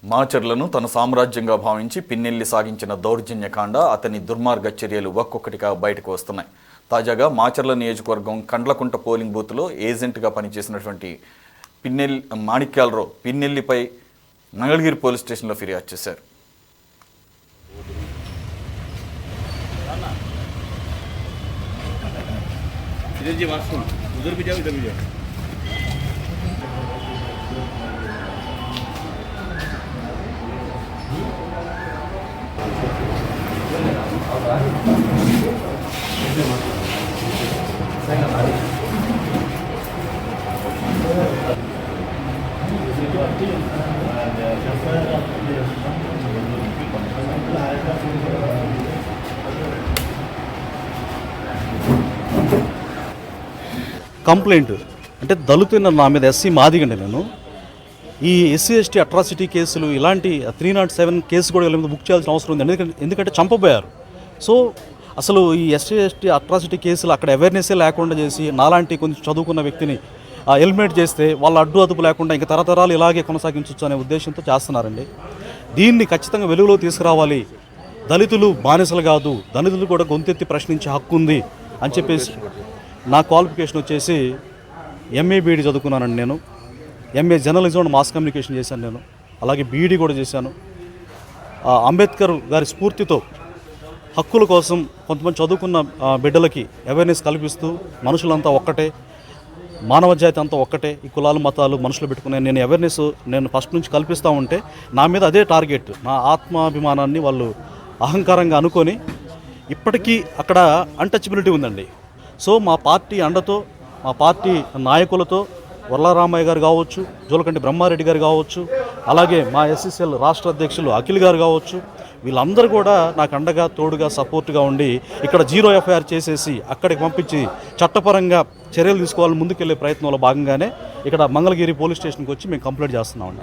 మాచర్లను తన సామ్రాజ్యంగా భావించి పిన్నెల్లి సాగించిన దౌర్జన్యకాండ అతని దుర్మార్గ చర్యలు ఒక్కొక్కటిగా బయటకు వస్తున్నాయి. తాజాగా మాచర్ల నియోజకవర్గం కండ్లకుంట పోలింగ్ బూత్లో ఏజెంట్గా పనిచేసినటువంటి మాణిక్యాలరావు పిన్నెల్లిపై మంగళగిరి పోలీస్ స్టేషన్లో ఫిర్యాదు చేశారు. కంప్లైంట్ అంటే దళితున్న నా మీద ఎస్సీ మాదిగండి. నేను ఈ ఎస్సీ ఎస్టీ అట్రాసిటీ కేసులు ఇలాంటి 307 కేసు కూడా వీళ్ళ మీద బుక్ చేయాల్సిన అవసరం ఉంది. ఎందుకంటే చంపబోయారు. సో అసలు ఈ ఎస్సీ ఎస్టీ అట్రాసిటీ కేసులు అక్కడ అవేర్నెస్సే లేకుండా చేసి నాలాంటి కొంచెం చదువుకున్న వ్యక్తిని ఎలిమినేట్ చేస్తే వాళ్ళ అడ్డు అదుపు లేకుండా ఇంకా తరతరాలు ఇలాగే కొనసాగించవచ్చు అనే ఉద్దేశంతో చేస్తున్నారండి. దీన్ని ఖచ్చితంగా వెలుగులో తీసుకురావాలి. దళితులు బానిసలు కాదు, దళితులు కూడా గొంతెత్తి ప్రశ్నించే హక్కు ఉంది అని చెప్పేసి నా క్వాలిఫికేషన్ వచ్చేసి ఎంఏ బీఈడి చదువుకున్నానండి. నేను MA journalism and mass communication చేశాను. నేను అలాగే బీఈడి కూడా చేశాను. అంబేద్కర్ గారి స్ఫూర్తితో హక్కుల కోసం కొంతమంది చదువుకున్న బిడ్డలకి అవేర్నెస్ కల్పిస్తూ మనుషులంతా ఒక్కటే, మానవ జాతి అంతా ఒక్కటే, ఈ కులాలు మతాలు మనుషులు పెట్టుకునే నేను అవేర్నెస్ నేను ఫస్ట్ నుంచి కల్పిస్తూ ఉంటే నా మీద అదే టార్గెట్. నా ఆత్మాభిమానాన్ని వాళ్ళు అహంకారంగా అనుకొని ఇప్పటికీ అక్కడ అన్టచబిలిటీ ఉందండి. సో మా పార్టీ అండతో, మా పార్టీ నాయకులతో వరలరామయ్య గారు కావచ్చు, జోలకంటి బ్రహ్మారెడ్డి గారు కావచ్చు, అలాగే మా ఎస్ఎస్ఎల్ రాష్ట్ర అధ్యక్షులు అఖిల్ గారు కావచ్చు, వీళ్ళందరూ కూడా నాకు అండగా తోడుగా సపోర్ట్గా ఉండి ఇక్కడ 0 ఎఫ్ఐఆర్ చేసేసి అక్కడికి పంపించి చట్టపరంగా చర్యలు తీసుకోవాలని ముందుకెళ్లే ప్రయత్నంలో భాగంగానే ఇక్కడ మంగళగిరి పోలీస్ స్టేషన్కి వచ్చి మేము కంప్లైంట్ చేస్తున్నామండి.